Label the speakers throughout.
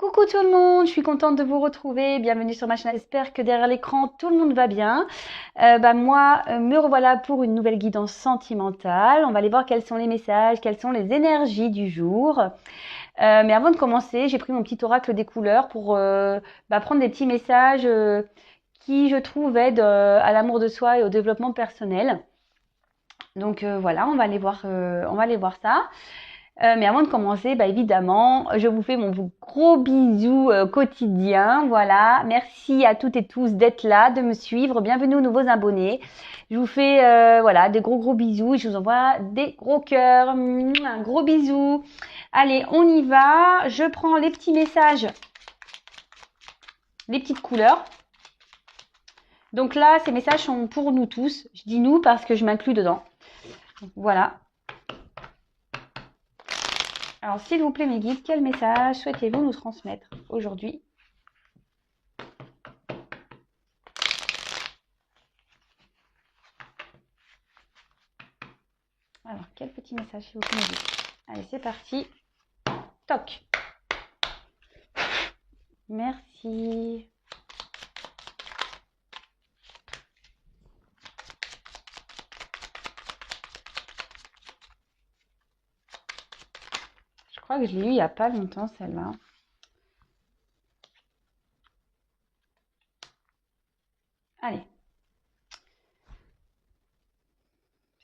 Speaker 1: Coucou tout le monde, je suis contente de vous retrouver. Bienvenue sur ma chaîne. J'espère que derrière l'écran, tout le monde va bien. Me revoilà pour une nouvelle guidance sentimentale. On va aller voir quels sont les messages, quelles sont les énergies du jour. Mais avant de commencer, j'ai pris mon petit oracle des couleurs pour prendre des petits messages qui, je trouve, aident à l'amour de soi et au développement personnel. Donc voilà, on va aller voir ça. Mais avant de commencer, évidemment, je vous fais mon gros bisou quotidien. Voilà, merci à toutes et tous d'être là, de me suivre. Bienvenue aux nouveaux abonnés. Je vous fais des gros bisous. Je vous envoie des gros cœurs. Un gros bisou. Allez, on y va. Je prends les petits messages, les petites couleurs. Donc là, ces messages sont pour nous tous. Je dis nous parce que je m'inclus dedans. Voilà. Alors, s'il vous plaît, mes guides, quel message souhaitez-vous nous transmettre aujourd'hui? Alors, quel petit message, s'il vous plaît, mes guides? Allez, c'est parti. Toc. Merci. Je crois que je l'ai eu il n'y a pas longtemps, celle-là. Allez.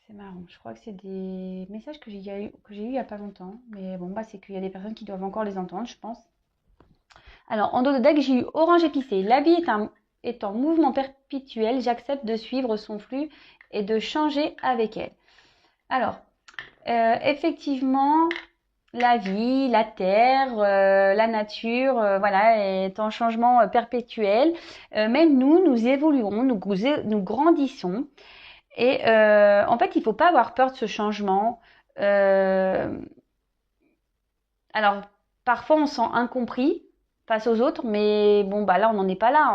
Speaker 1: C'est marrant. Je crois que c'est des messages que j'ai eu il n'y a pas longtemps. Mais bon, c'est qu'il y a des personnes qui doivent encore les entendre, je pense. Alors, en dos de deck, j'ai eu orange épicé. La vie est en mouvement perpétuel. J'accepte de suivre son flux et de changer avec elle. Alors, effectivement, la vie, la terre, la nature, est en changement perpétuel. Même nous évoluons, nous grandissons. Et en fait, il ne faut pas avoir peur de ce changement. Alors, parfois, on se sent incompris face aux autres, mais bon, là, on n'en est pas là.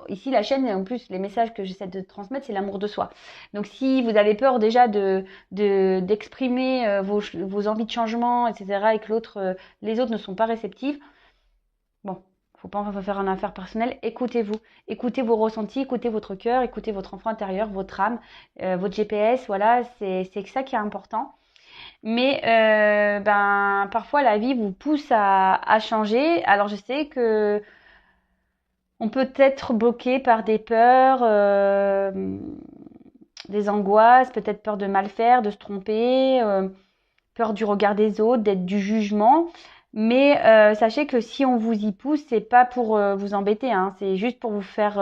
Speaker 1: Ici, la chaîne, et en plus, les messages que j'essaie de transmettre, c'est l'amour de soi. Donc, si vous avez peur déjà d'exprimer vos envies de changement, etc., et que les autres ne sont pas réceptifs, bon, faut pas en faire une affaire personnelle. Écoutez-vous, écoutez vos ressentis, écoutez votre cœur, écoutez votre enfant intérieur, votre âme, votre GPS. Voilà, c'est ça qui est important. Mais parfois la vie vous pousse à changer. Alors je sais que on peut être bloqué par des peurs, des angoisses, peut-être peur de mal faire, de se tromper, peur du regard des autres, d'être du jugement. Mais sachez que si on vous y pousse, c'est pas pour vous embêter, hein, c'est juste pour vous faire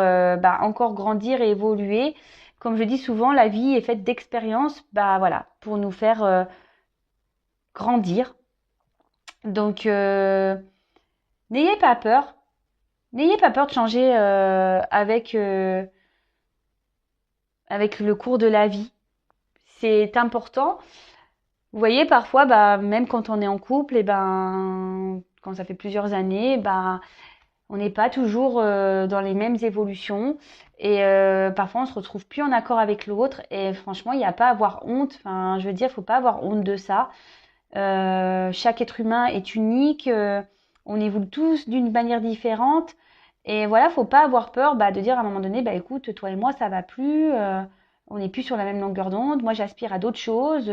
Speaker 1: encore grandir et évoluer. Comme je dis souvent, la vie est faite d'expériences, pour nous faire grandir. Donc, n'ayez pas peur. N'ayez pas peur de changer avec le cours de la vie. C'est important. Vous voyez, parfois, même quand on est en couple, quand ça fait plusieurs années, on n'est pas toujours dans les mêmes évolutions. Et parfois, on se retrouve plus en accord avec l'autre. Et franchement, il n'y a pas à avoir honte. Enfin, je veux dire, il ne faut pas avoir honte de ça. Chaque être humain est unique. On évolue tous d'une manière différente. Et voilà, faut pas avoir peur de dire à un moment donné, écoute, toi et moi, ça va plus. On n'est plus sur la même longueur d'onde. Moi, j'aspire à d'autres choses.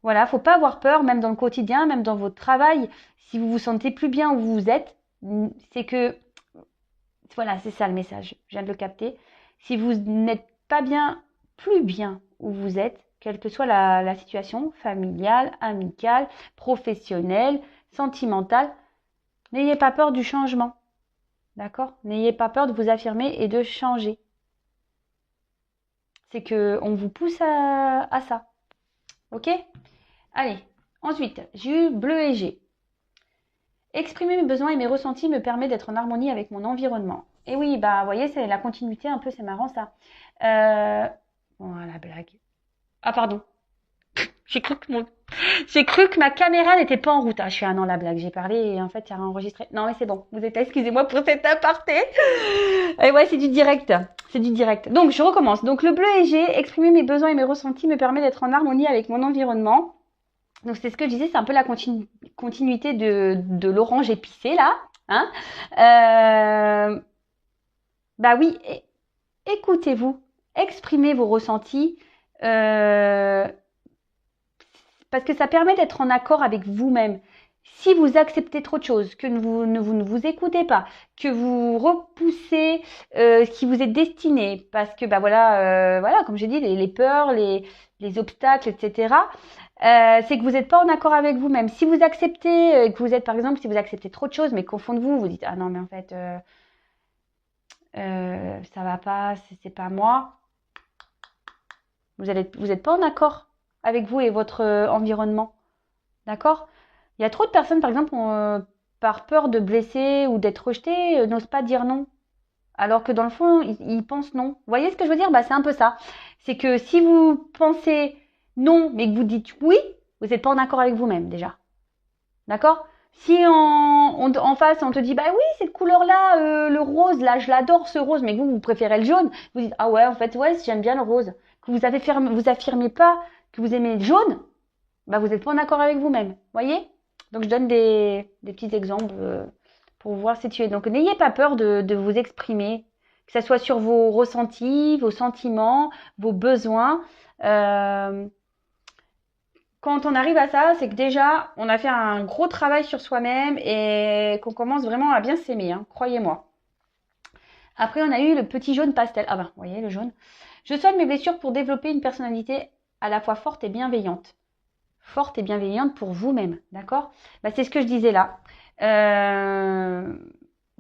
Speaker 1: Voilà, faut pas avoir peur, même dans le quotidien, même dans votre travail. Si vous vous sentez plus bien où vous êtes, c'est que, voilà, c'est ça le message. Je viens de le capter. Si vous n'êtes pas bien, plus bien où vous êtes, quelle que soit la situation, familiale, amicale, professionnelle, sentimentale, n'ayez pas peur du changement. D'accord? N'ayez pas peur de vous affirmer et de changer. C'est que on vous pousse à ça. Ok? Allez, ensuite, j'ai eu bleu et G. Exprimer mes besoins et mes ressentis me permet d'être en harmonie avec mon environnement. Et oui, vous voyez, c'est la continuité un peu, c'est marrant ça. Bon, la blague. Ah, pardon. J'ai cru que ma caméra n'était pas en route. Ah, je suis non, la blague. J'ai parlé et en fait, il a enregistré. Non, mais c'est bon. Vous êtes là, excusez-moi pour cet aparté. Et ouais, c'est du direct. C'est du direct. Donc, je recommence. Donc, le bleu et G, exprimer mes besoins et mes ressentis me permet d'être en harmonie avec mon environnement. Donc, c'est ce que je disais, c'est un peu la continuité de l'orange épicé, là. Hein. Bah oui, écoutez-vous, exprimez vos ressentis, euh, parce que ça permet d'être en accord avec vous-même. Si vous acceptez trop de choses, que vous ne vous écoutez pas, que vous repoussez ce qui vous est destiné, parce que bah voilà, voilà, comme j'ai dit, les peurs, les obstacles, etc. C'est que vous n'êtes pas en accord avec vous-même. Si vous acceptez, que vous êtes par exemple, si vous acceptez trop de choses, mais qu'au fond de vous, vous dites ah non mais en fait ça va pas, c'est pas moi. Vous êtes pas en accord avec vous et votre environnement, d'accord? Il y a trop de personnes, par exemple, par peur de blesser ou d'être rejetées, n'osent pas dire non. Alors que dans le fond, ils pensent non. Vous voyez ce que je veux dire? Bah, c'est un peu ça. C'est que si vous pensez non, mais que vous dites oui, vous n'êtes pas en accord avec vous-même déjà. D'accord? Si en face, on te dit, bah oui, cette couleur-là, le rose, là, je l'adore ce rose, mais vous préférez le jaune, vous dites, ah ouais, en fait, ouais, j'aime bien le rose. Que vous affirmez pas que vous aimez le jaune, bah vous n'êtes pas en accord avec vous-même. Voyez? Donc je donne des petits exemples pour vous voir situer. Donc n'ayez pas peur de vous exprimer, que ce soit sur vos ressentis, vos sentiments, vos besoins. Euh, Quand on arrive à ça, c'est que déjà, on a fait un gros travail sur soi-même et qu'on commence vraiment à bien s'aimer, hein, croyez-moi. Après, on a eu le petit jaune pastel. Ah ben, vous voyez le jaune. Je soigne mes blessures pour développer une personnalité à la fois forte et bienveillante. Forte et bienveillante pour vous-même, d'accord? Bah, c'est ce que je disais là.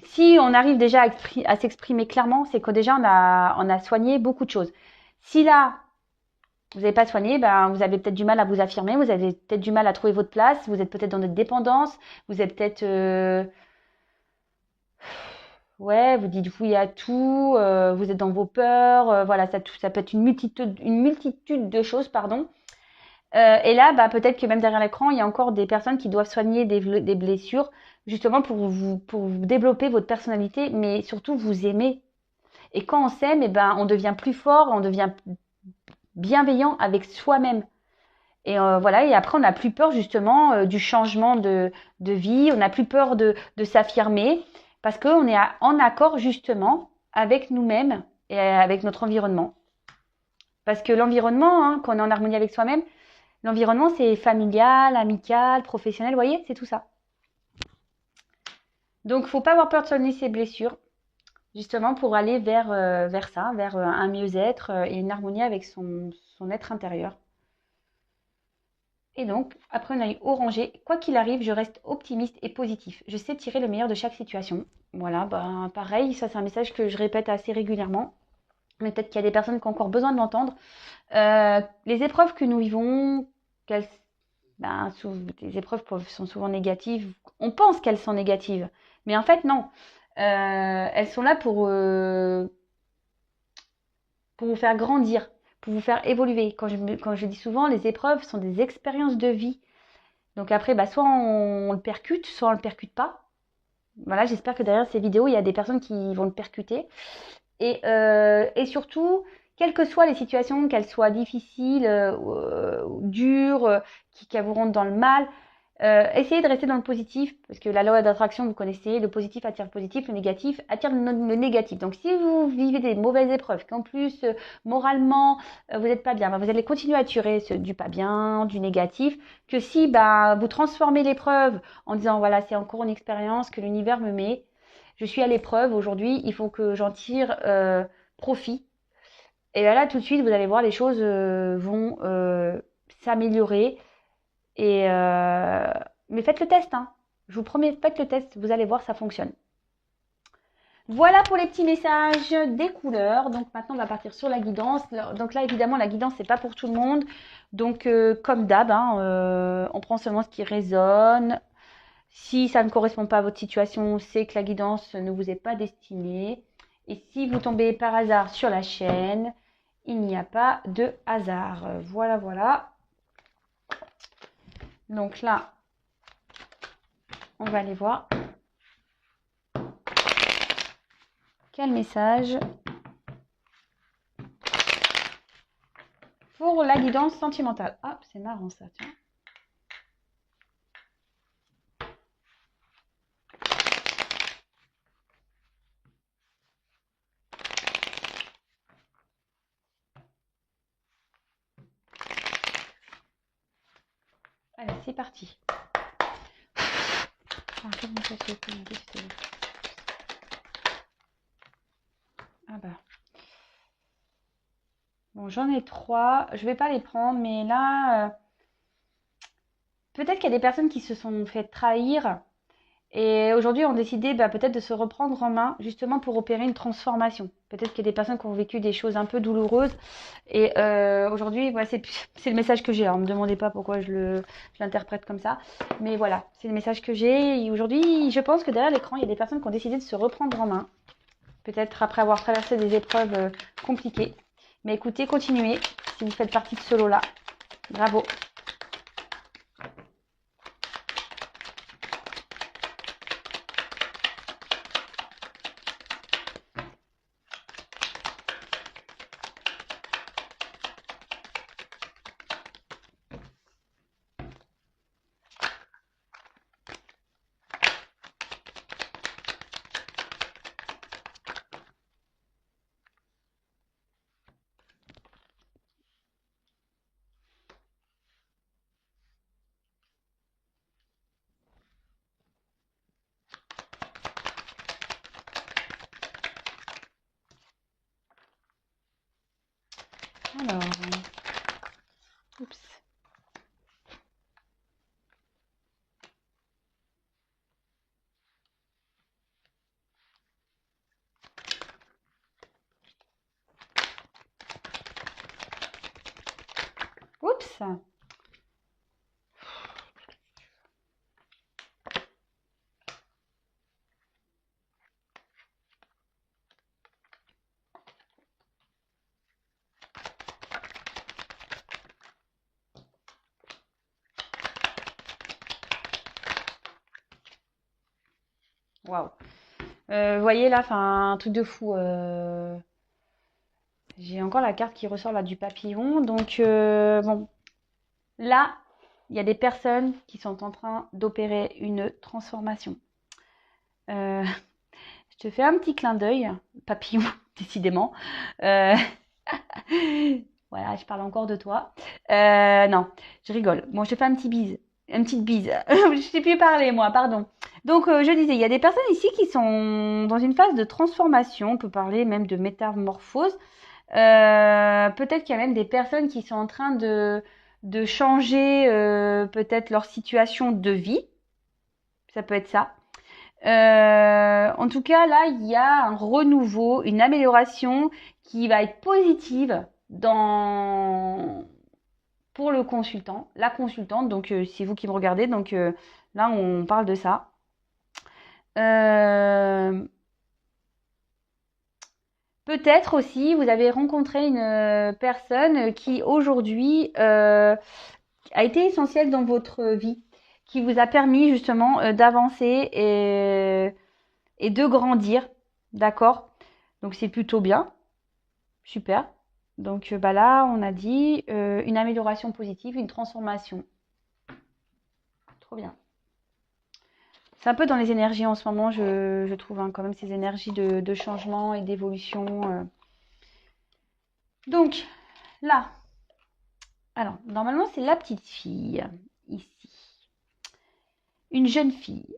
Speaker 1: Si on arrive déjà à s'exprimer clairement, c'est que déjà on a soigné beaucoup de choses. Si là, vous n'avez pas soigné, ben, vous avez peut-être du mal à vous affirmer, vous avez peut-être du mal à trouver votre place, vous êtes peut-être dans notre dépendance, vous êtes peut-être, ouais, vous dites oui à tout, vous êtes dans vos peurs, voilà, ça peut être une multitude de choses, pardon. Et là, bah, peut-être que même derrière l'écran, il y a encore des personnes qui doivent soigner des blessures, justement pour vous développer votre personnalité, mais surtout vous aimer. Et quand on s'aime, eh ben, on devient plus fort, on devient bienveillant avec soi-même. Et voilà, et après, on n'a plus peur justement du changement de vie, on n'a plus peur de s'affirmer, parce qu'on est en accord justement avec nous-mêmes et avec notre environnement. Parce que l'environnement, hein, quand on est en harmonie avec soi-même, l'environnement, c'est familial, amical, professionnel, vous voyez, c'est tout ça. Donc, il ne faut pas avoir peur de soigner ses blessures, justement pour aller vers ça, vers un mieux-être et une harmonie avec son être intérieur. Et donc, après on a eu orangé. Quoi qu'il arrive, je reste optimiste et positif. Je sais tirer le meilleur de chaque situation. Voilà, bah, pareil, ça c'est un message que je répète assez régulièrement. Mais peut-être qu'il y a des personnes qui ont encore besoin de l'entendre. Les épreuves que nous vivons, ben, les épreuves sont souvent négatives. On pense qu'elles sont négatives. Mais en fait, non. Elles sont là pour vous faire grandir, pour vous faire évoluer. Quand je dis souvent, les épreuves sont des expériences de vie. Donc après, bah, soit on le percute, soit on le percute pas. Voilà, j'espère que derrière ces vidéos, il y a des personnes qui vont le percuter. Et surtout, quelles que soient les situations, qu'elles soient difficiles, dures, qui vous rendent dans le mal, essayez de rester dans le positif, parce que la loi d'attraction, vous connaissez, le positif attire le positif, le négatif attire le négatif. Donc si vous vivez des mauvaises épreuves, qu'en plus, moralement, vous n'êtes pas bien, bah, vous allez continuer à attirer du pas bien, du négatif, que si bah, vous transformez l'épreuve en disant, voilà, c'est encore une expérience que l'univers me met, je suis à l'épreuve aujourd'hui, il faut que j'en tire profit. Et là, tout de suite, vous allez voir, les choses vont s'améliorer. Mais faites le test, hein. Je vous promets, faites le test, vous allez voir, ça fonctionne. Voilà pour les petits messages des couleurs. Donc maintenant, on va partir sur la guidance. Donc là, évidemment, la guidance, c'est pas pour tout le monde. Donc, comme d'hab, hein, on prend seulement ce qui résonne. Si ça ne correspond pas à votre situation, c'est que la guidance ne vous est pas destinée. Et si vous tombez par hasard sur la chaîne, il n'y a pas de hasard. Voilà, voilà. Donc là, on va aller voir. Quel message pour la guidance sentimentale? Ah, c'est marrant ça, tiens. c'est parti. Ah bah. Bon, j'en ai 3. Je vais pas les prendre, mais là, peut-être qu'il y a des personnes qui se sont fait trahir et aujourd'hui ont décidé peut-être de se reprendre en main justement pour opérer une transformation. Peut-être qu'il y a des personnes qui ont vécu des choses un peu douloureuses et aujourd'hui, voilà, c'est le message que j'ai. Alors, ne me demandez pas pourquoi je l'interprète comme ça, mais voilà, c'est le message que j'ai. Et aujourd'hui, je pense que derrière l'écran, il y a des personnes qui ont décidé de se reprendre en main, peut-être après avoir traversé des épreuves compliquées. Mais écoutez, continuez si vous faites partie de ce lot-là. Bravo. Alors, oups. Oups. Waouh. Vous voyez là, enfin, un truc de fou. J'ai encore la carte qui ressort là du papillon. Donc, bon, là, il y a des personnes qui sont en train d'opérer une transformation. Je te fais un petit clin d'œil, papillon, décidément. Euh, voilà, je parle encore de toi. Non, je rigole. Bon, je te fais un petit bise. Une petite bise. Je sais plus parler, moi, pardon. Donc, je disais, il y a des personnes ici qui sont dans une phase de transformation. On peut parler même de métamorphose. Peut-être qu'il y a même des personnes qui sont en train de changer peut-être leur situation de vie. Ça peut être ça. En tout cas, là, il y a un renouveau, une amélioration qui va être positive pour le consultant, la consultante. Donc, c'est vous qui me regardez. Donc, là, on parle de ça. Peut-être aussi, vous avez rencontré une personne qui aujourd'hui a été essentielle dans votre vie, qui vous a permis justement d'avancer et de grandir, d'accord? Donc c'est plutôt bien, super. Donc là, on a dit une amélioration positive, une transformation. Trop bien. C'est un peu dans les énergies en ce moment, je trouve, hein, quand même, ces énergies de changement et d'évolution. Donc, là, alors, normalement, c'est la petite fille, ici. Une jeune fille.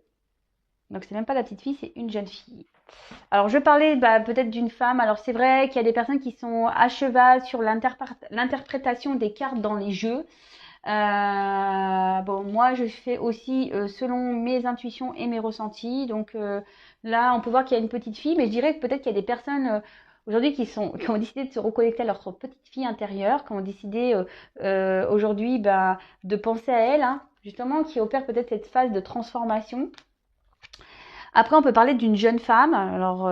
Speaker 1: Donc, c'est même pas la petite fille, c'est une jeune fille. Alors, je parlais peut-être d'une femme. Alors, c'est vrai qu'il y a des personnes qui sont à cheval sur l'interprétation des cartes dans les jeux. Bon, moi, je fais aussi selon mes intuitions et mes ressentis. Donc, là, on peut voir qu'il y a une petite fille, mais je dirais que peut-être qu'il y a des personnes aujourd'hui qui ont décidé de se reconnecter à leur petite fille intérieure, qui ont décidé aujourd'hui de penser à elle, hein, justement, qui opère peut-être cette phase de transformation. Après, on peut parler d'une jeune femme. Alors,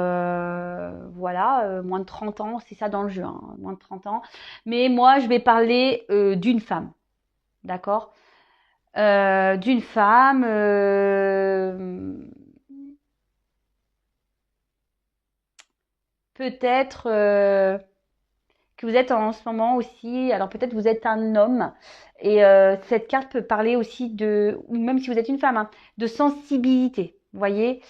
Speaker 1: voilà, moins de 30 ans, c'est ça dans le jeu, hein, moins de 30 ans. Mais moi, je vais parler d'une femme, d'accord? D'une femme. Peut-être que vous êtes en ce moment aussi. Alors, peut-être vous êtes un homme. Et cette carte peut parler aussi ou même si vous êtes une femme, hein, de sensibilité. Vous voyez,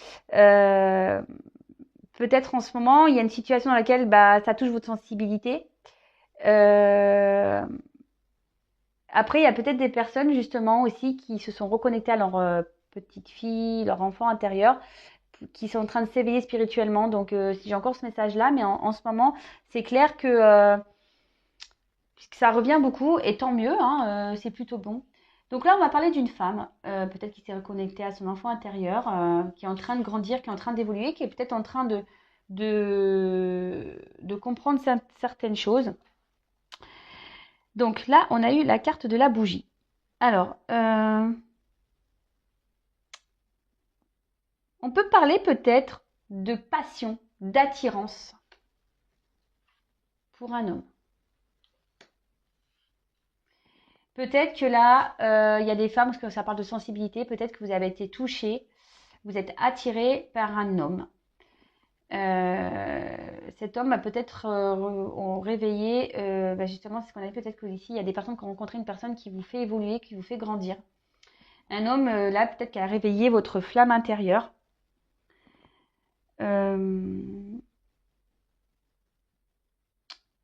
Speaker 1: peut-être en ce moment, il y a une situation dans laquelle ça touche votre sensibilité. Après, il y a peut-être des personnes justement aussi qui se sont reconnectées à leur petite fille, leur enfant intérieur, qui sont en train de s'éveiller spirituellement. Donc, si j'ai encore ce message-là, mais en ce moment, c'est clair que ça revient beaucoup, et tant mieux, hein, c'est plutôt bon. Donc là, on va parler d'une femme, peut-être qui s'est reconnectée à son enfant intérieur, qui est en train de grandir, qui est en train d'évoluer, qui est peut-être en train de comprendre certaines choses. Donc là, on a eu la carte de la bougie. Alors, on peut parler peut-être de passion, d'attirance pour un homme. Peut-être que là, il y a des femmes, parce que ça parle de sensibilité, peut-être que vous avez été touché, vous êtes attiré par un homme. Cet homme a peut-être réveillé, justement, c'est ce qu'on a dit, peut-être que ici, il y a des personnes qui ont rencontré une personne qui vous fait évoluer, qui vous fait grandir. Un homme, là, peut-être qui a réveillé votre flamme intérieure.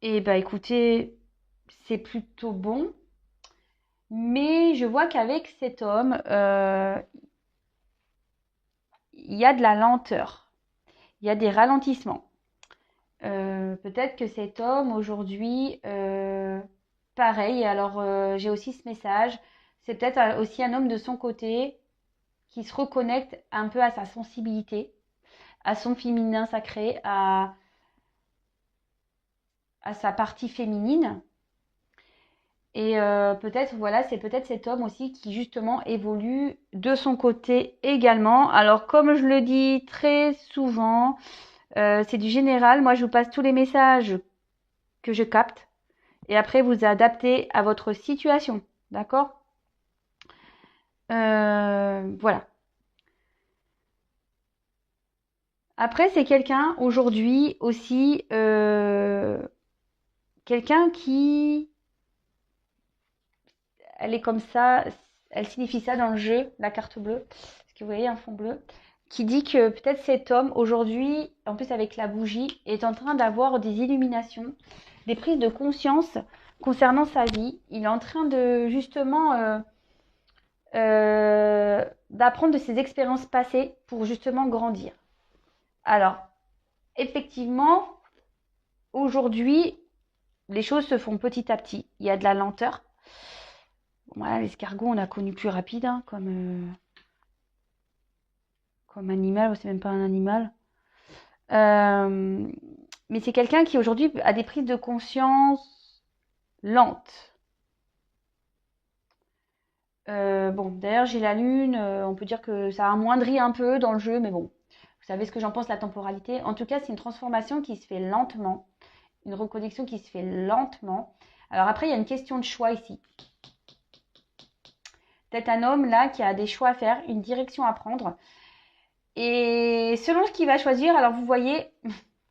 Speaker 1: Et bah écoutez, c'est plutôt bon. Mais je vois qu'avec cet homme, il y a de la lenteur. Il y a des ralentissements. Peut-être que cet homme aujourd'hui, pareil, alors j'ai aussi ce message, c'est peut-être aussi un homme de son côté qui se reconnecte un peu à sa sensibilité, à son féminin sacré, à sa partie féminine. Et peut-être, voilà, c'est peut-être cet homme aussi qui justement évolue de son côté également. Alors comme je le dis très souvent, c'est du général. Moi, je vous passe tous les messages que je capte. Et après, vous adaptez à votre situation. D'accord? Voilà. Après, c'est quelqu'un aujourd'hui aussi, quelqu'un qui, elle est comme ça, elle signifie ça dans le jeu, la carte bleue, parce que vous voyez un fond bleu, qui dit que peut-être cet homme aujourd'hui, en plus avec la bougie, est en train d'avoir des illuminations, des prises de conscience concernant sa vie. Il est en train de justement d'apprendre de ses expériences passées pour justement grandir. Alors, effectivement, aujourd'hui, les choses se font petit à petit. Il y a de la lenteur. Voilà, l'escargot, on a connu plus rapide, hein, comme animal, c'est même pas un animal. Mais c'est quelqu'un qui aujourd'hui a des prises de conscience lentes. Bon, d'ailleurs, j'ai la lune, on peut dire que ça amoindrit un peu dans le jeu, mais bon, vous savez ce que j'en pense, la temporalité. En tout cas, c'est une transformation qui se fait lentement, une reconnexion qui se fait lentement. Alors après, il y a une question de choix ici. Peut-être un homme là qui a des choix à faire, une direction à prendre. Et selon ce qu'il va choisir, alors vous voyez,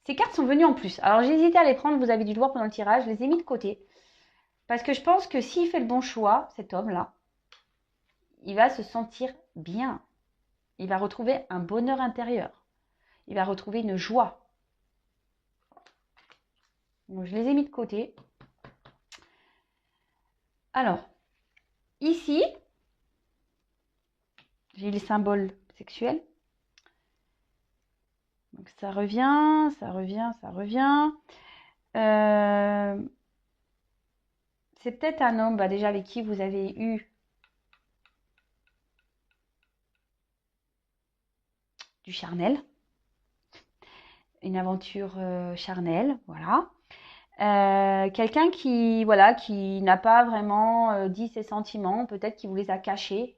Speaker 1: ces cartes sont venues en plus. Alors j'ai hésité à les prendre, vous avez dû le voir pendant le tirage, je les ai mis de côté. Parce que je pense que s'il fait le bon choix, cet homme-là, il va se sentir bien. Il va retrouver un bonheur intérieur. Il va retrouver une joie. Donc je les ai mis de côté. Alors, ici, j'ai les symboles sexuels. Donc ça revient, ça revient, ça revient. C'est peut-être un homme déjà avec qui vous avez eu du charnel, une aventure charnelle, voilà. Quelqu'un qui, voilà, qui n'a pas vraiment dit ses sentiments, peut-être qu'il vous les a cachés,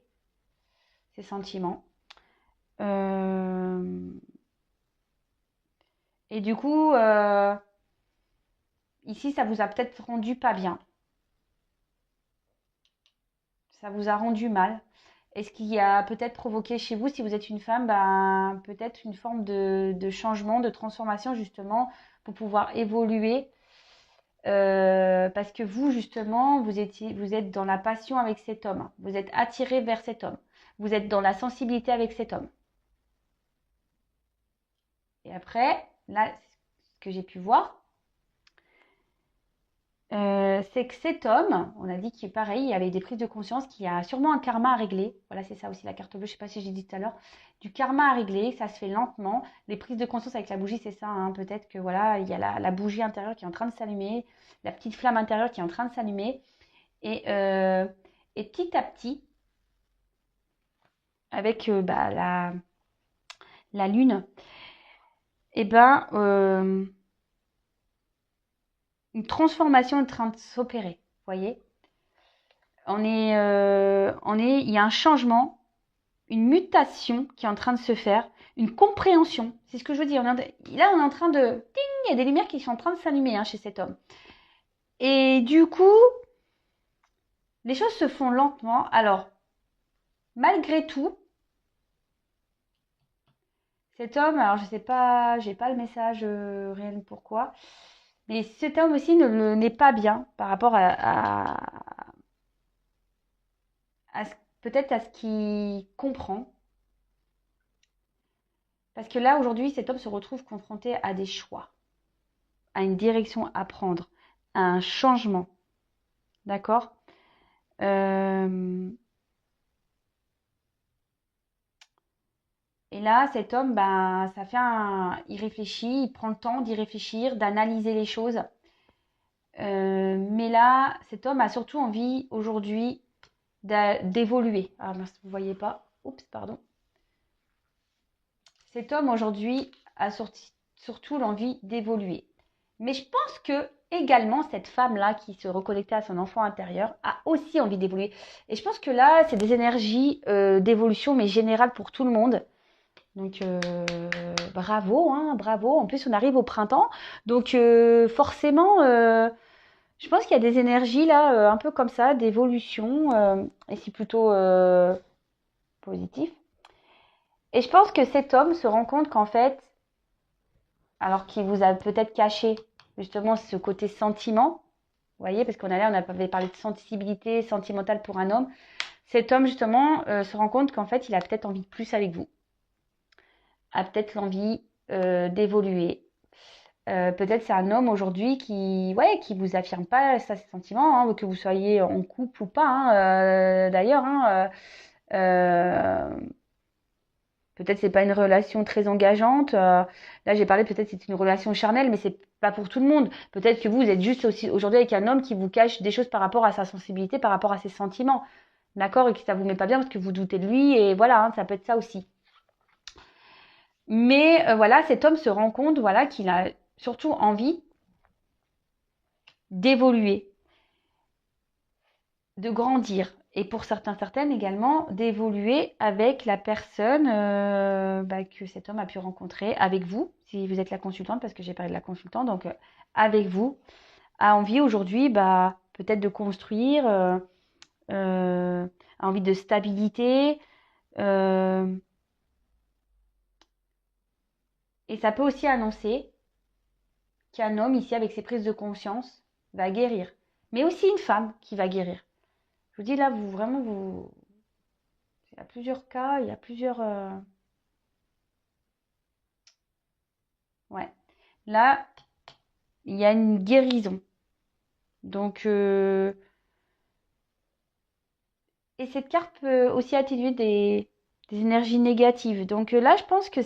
Speaker 1: ses sentiments. Et du coup, ici, ça vous a peut-être rendu pas bien. Ça vous a rendu mal. Est-ce qu'il a peut-être provoqué chez vous, si vous êtes une femme, ben, peut-être une forme de changement, de transformation justement pour pouvoir évoluer parce que vous, justement, vous êtes dans la passion avec cet homme. Vous êtes attiré vers cet homme. Vous êtes dans la sensibilité avec cet homme. Et après, là, ce que j'ai pu voir, c'est que cet homme, on a dit qu'il pareil, il avait des prises de conscience, qu'il y a sûrement un karma à régler. Voilà, c'est ça aussi la carte bleue, je sais pas si j'ai dit tout à l'heure. Du karma à régler, ça se fait lentement. Les prises de conscience avec la bougie, c'est ça, hein. Peut-être que voilà, il y a la bougie intérieure qui est en train de s'allumer, la petite flamme intérieure qui est en train de s'allumer. Et petit à petit, avec la lune, et ben, une transformation est en train de s'opérer. Vous voyez, il y a un changement, une mutation qui est en train de se faire, une compréhension. C'est ce que je veux dire. Là, on est en train de, ding, il y a des lumières qui sont en train de s'allumer, hein, chez cet homme. Et du coup, les choses se font lentement. Alors, malgré tout, cet homme, alors je sais pas, j'ai pas le message réel pourquoi, mais cet homme aussi n'est pas bien par rapport peut-être à ce qu'il comprend. Parce que là, aujourd'hui, cet homme se retrouve confronté à des choix, à une direction à prendre, à un changement. D'accord. Et là, cet homme, ben, il réfléchit, il prend le temps d'y réfléchir, d'analyser les choses. Mais là, cet homme a surtout envie aujourd'hui d'évoluer. Ah mince, vous voyez pas. Oups, pardon. Cet homme aujourd'hui a surtout l'envie d'évoluer. Mais je pense que également cette femme-là qui se reconnectait à son enfant intérieur a aussi envie d'évoluer. Et je pense que là, c'est des énergies d'évolution, mais générales pour tout le monde. Donc bravo, hein, bravo. En plus, on arrive au printemps. Donc forcément, je pense qu'il y a des énergies là, un peu comme ça, d'évolution. Et c'est plutôt positif. Et je pense que cet homme se rend compte qu'en fait, alors qu'il vous a peut-être caché justement ce côté sentiment, vous voyez, parce on avait parlé de sensibilité sentimentale pour un homme, cet homme justement se rend compte qu'en fait, il a peut-être envie de plus avec vous, a peut-être l'envie d'évoluer. Peut-être c'est un homme aujourd'hui qui vous affirme pas ses sentiments, hein, que vous soyez en couple ou pas, hein, d'ailleurs. Hein, peut-être c'est pas une relation très engageante. Là, j'ai parlé peut-être c'est une relation charnelle, mais c'est pas pour tout le monde. Peut-être que vous êtes juste aussi aujourd'hui avec un homme qui vous cache des choses par rapport à sa sensibilité, par rapport à ses sentiments, d'accord, et que ça vous met pas bien parce que vous doutez de lui, et voilà, hein, ça peut être ça aussi. Mais voilà, cet homme se rend compte, voilà, qu'il a surtout envie d'évoluer, de grandir. Et pour certaines également, d'évoluer avec la personne que cet homme a pu rencontrer, avec vous, si vous êtes la consultante, parce que j'ai parlé de la consultante, donc avec vous, a envie aujourd'hui peut-être de construire, a envie de stabilité. Et ça peut aussi annoncer qu'un homme ici, avec ses prises de conscience, va guérir. Mais aussi une femme qui va guérir. Je vous dis là, il y a plusieurs cas, il y a plusieurs... Ouais. Là, il y a une guérison. Donc, et cette carte peut aussi atténuer des énergies négatives. Donc là, je pense que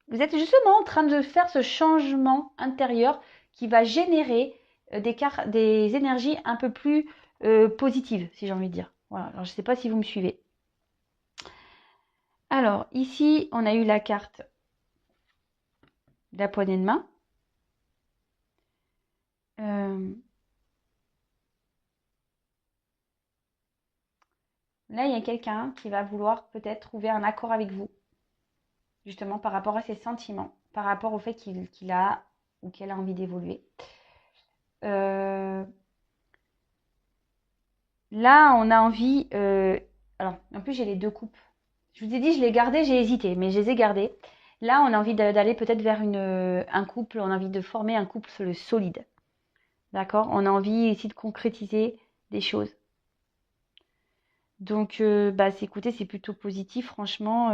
Speaker 1: vous êtes justement en train de faire ce changement intérieur qui va générer des énergies un peu plus positives, si j'ai envie de dire. Voilà. Alors, je ne sais pas si vous me suivez. Alors, ici, on a eu la carte de la poignée de main. Là, il y a quelqu'un qui va vouloir peut-être trouver un accord avec vous, justement par rapport à ses sentiments, par rapport au fait qu'il a ou qu'elle a envie d'évoluer. Là, on a envie... alors, en plus, j'ai les deux coupes. Je vous ai dit, je les gardais, j'ai hésité, mais je les ai gardées. Là, on a envie d'aller peut-être vers un couple, on a envie de former un couple solide. D'accord. On a envie ici de concrétiser des choses. Donc, écoutez, c'est plutôt positif, franchement.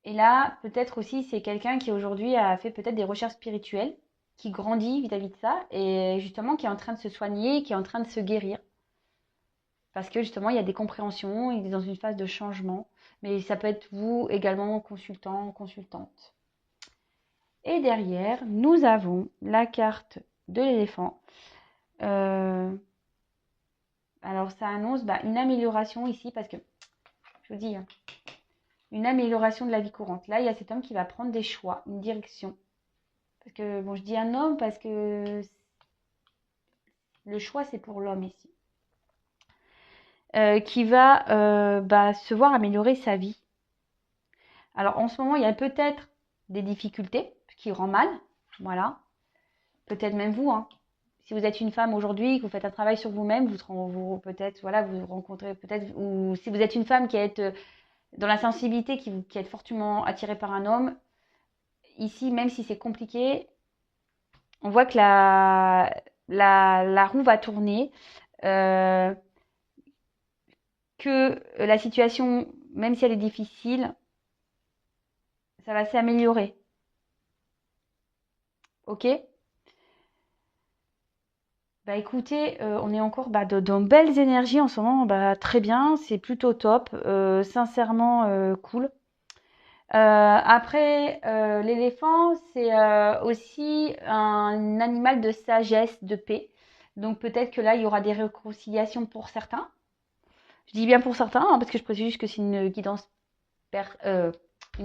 Speaker 1: Et là, peut-être aussi, c'est quelqu'un qui aujourd'hui a fait peut-être des recherches spirituelles, qui grandit vis-à-vis de ça, et justement qui est en train de se soigner, qui est en train de se guérir. Parce que justement, il y a des compréhensions, il est dans une phase de changement. Mais ça peut être vous également, consultant, consultante. Et derrière, nous avons la carte de l'éléphant. Alors, ça annonce une amélioration ici, parce que, je vous dis, hein, une amélioration de la vie courante. Là, il y a cet homme qui va prendre des choix, une direction. Parce que, bon, je dis un homme parce que le choix, c'est pour l'homme ici. Qui va se voir améliorer sa vie. Alors, en ce moment, il y a peut-être des difficultés, ce qui rend mal. Voilà. Peut-être même vous, hein. Si vous êtes une femme aujourd'hui, que vous faites un travail sur vous-même, peut-être, voilà, vous rencontrez peut-être, ou si vous êtes une femme qui est dans la sensibilité, qui est fortement attirée par un homme, ici, même si c'est compliqué, on voit que la roue va tourner, que la situation, même si elle est difficile, ça va s'améliorer. Ok? Bah écoutez, on est encore dans belles énergies en ce moment, très bien, c'est plutôt top, sincèrement cool. Après, l'éléphant, c'est aussi un animal de sagesse, de paix. Donc peut-être que là, il y aura des réconciliations pour certains. Je dis bien pour certains, hein, parce que je précise juste que c'est une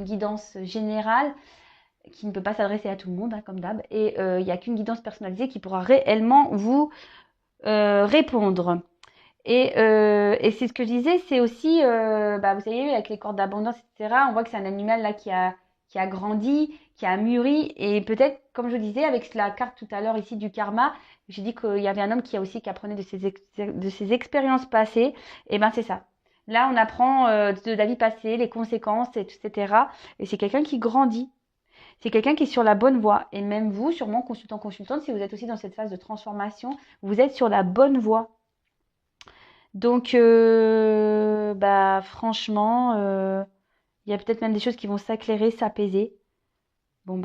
Speaker 1: guidance générale qui ne peut pas s'adresser à tout le monde, hein, comme d'hab. Et il n'y a qu'une guidance personnalisée qui pourra réellement vous répondre. Et c'est ce que je disais, c'est aussi, vous savez, avec les cordes d'abondance, etc., on voit que c'est un animal là qui a grandi, qui a mûri, et peut-être, comme je disais, avec la carte tout à l'heure ici du karma, j'ai dit qu'il y avait un homme qui apprenait de ses expériences passées, et ben c'est ça. Là, on apprend de la vie passée, les conséquences, etc. Et c'est quelqu'un qui grandit. C'est quelqu'un qui est sur la bonne voie. Et même vous, sûrement, consultant, consultante, si vous êtes aussi dans cette phase de transformation, vous êtes sur la bonne voie. Donc, franchement, il y a peut-être même des choses qui vont s'éclairer, s'apaiser. Bon,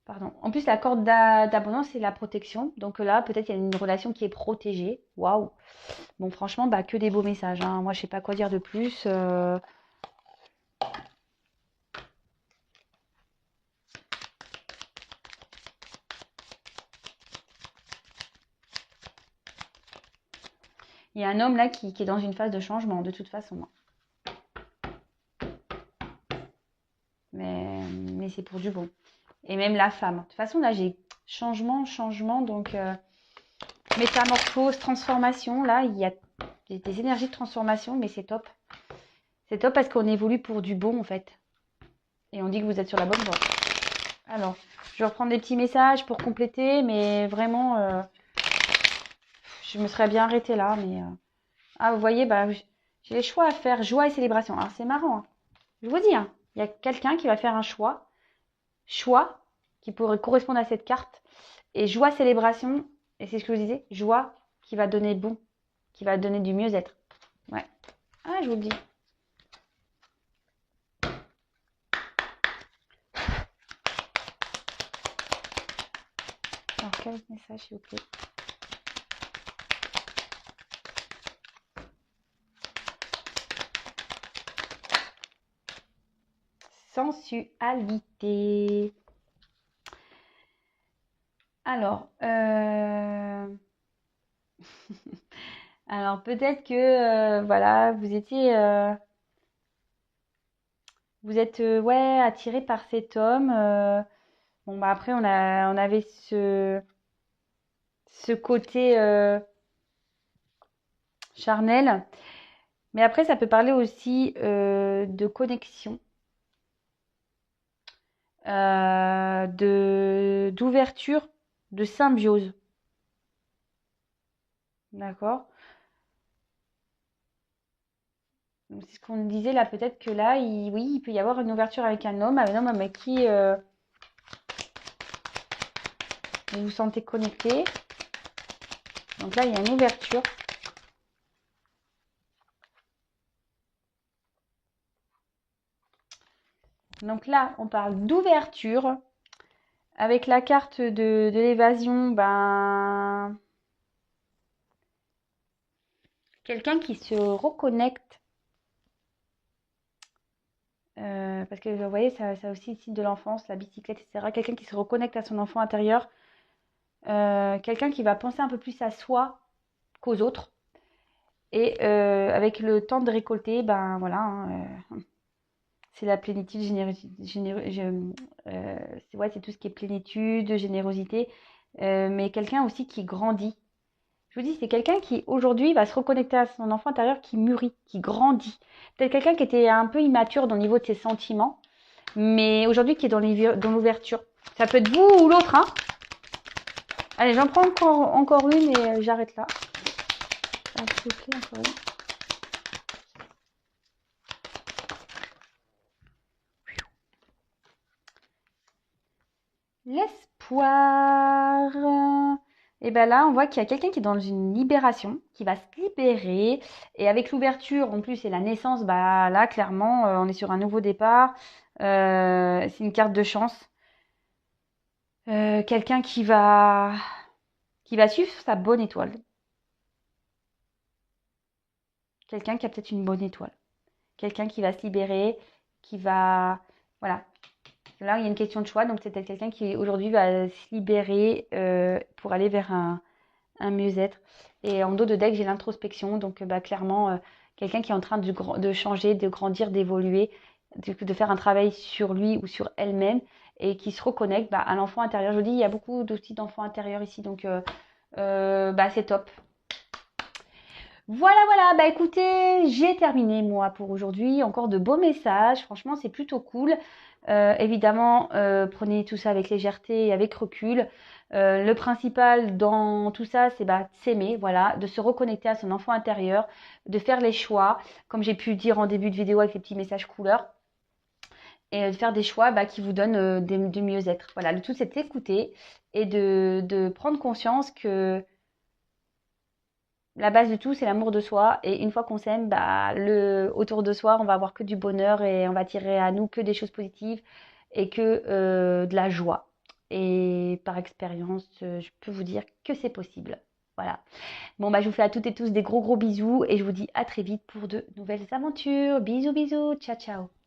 Speaker 1: pardon. En plus, la corde d'abondance, c'est la protection. Donc là, peut-être il y a une relation qui est protégée. Waouh. Bon, franchement, que des beaux messages, hein. Moi, je sais pas quoi dire de plus. Il y a un homme là qui est dans une phase de changement, de toute façon. Mais c'est pour du bon. Et même la femme. De toute façon, là, j'ai changement. Donc, métamorphose, transformation. Là, il y a des énergies de transformation, mais c'est top. C'est top parce qu'on évolue pour du bon, en fait. Et on dit que vous êtes sur la bonne voie. Alors, je vais reprendre des petits messages pour compléter, mais vraiment, je me serais bien arrêtée là. Mais vous voyez, j'ai les choix à faire, joie et célébration. Alors, c'est marrant, hein. Je vous dis, hein, il y a quelqu'un qui va faire un choix qui pourrait correspondre à cette carte, et joie, célébration, et c'est ce que je vous disais, joie qui va donner bon, qui va donner du mieux-être. Ouais. Ah, je vous le dis. Alors, quel message, s'il vous plaît? Sensualité. Alors, alors peut-être que voilà, vous êtes attiré par cet homme. Bon après on avait ce côté charnel, mais après ça peut parler aussi de connexion, d'ouverture, de symbiose. D'accord? Donc, c'est ce qu'on disait là, peut-être que là, oui, il peut y avoir une ouverture avec un homme avec qui vous vous sentez connecté. Donc là, il y a une ouverture. Donc là, on parle d'ouverture. Avec la carte de l'évasion, ben, quelqu'un qui se reconnecte. Parce que vous voyez, ça aussi signe de l'enfance, la bicyclette, etc. Quelqu'un qui se reconnecte à son enfant intérieur. Quelqu'un qui va penser un peu plus à soi qu'aux autres. Et avec le temps de récolter, ben voilà, hein, c'est la plénitude, c'est tout ce qui est plénitude, générosité, mais quelqu'un aussi qui grandit. Je vous dis, c'est quelqu'un qui aujourd'hui va se reconnecter à son enfant intérieur, qui mûrit, qui grandit. Peut-être quelqu'un qui était un peu immature dans le niveau de ses sentiments, mais aujourd'hui qui est dans l'ouverture. Ça peut être vous ou l'autre, hein. Allez, j'en prends encore une et j'arrête là. Ah, s'il vous plaît, encore une. L'espoir. Et ben là, on voit qu'il y a quelqu'un qui est dans une libération, qui va se libérer. Et avec l'ouverture, en plus, et la naissance, bah là, clairement, on est sur un nouveau départ. C'est une carte de chance. Quelqu'un qui va suivre sa bonne étoile. Quelqu'un qui a peut-être une bonne étoile. Quelqu'un qui va se libérer, qui va... Voilà. Là, il y a une question de choix. Donc, c'est peut-être quelqu'un qui, aujourd'hui, va se libérer pour aller vers un mieux-être. Et en dos de deck, j'ai l'introspection. Donc, bah, clairement, quelqu'un qui est en train de changer, de grandir, d'évoluer, de faire un travail sur lui ou sur elle-même et qui se reconnecte bah, à l'enfant intérieur. Je vous dis, il y a beaucoup d'outils d'enfants intérieurs ici. Donc, bah, c'est top. Voilà, voilà, bah écoutez, j'ai terminé moi pour aujourd'hui. Encore de beaux messages, franchement c'est plutôt cool. Évidemment, prenez tout ça avec légèreté et avec recul. Le principal dans tout ça, c'est bah, de s'aimer, voilà, de se reconnecter à son enfant intérieur, de faire les choix, comme j'ai pu dire en début de vidéo avec les petits messages couleurs, et de faire des choix bah, qui vous donnent de mieux-être. Voilà, le tout c'est d'écouter et de prendre conscience que la base de tout, c'est l'amour de soi. Et une fois qu'on s'aime, bah, autour de soi, on va avoir que du bonheur et on va tirer à nous que des choses positives et que de la joie. Et par expérience, je peux vous dire que c'est possible. Voilà. Bon, bah, je vous fais à toutes et tous des gros gros bisous et je vous dis à très vite pour de nouvelles aventures. Bisous, bisous. Ciao, ciao.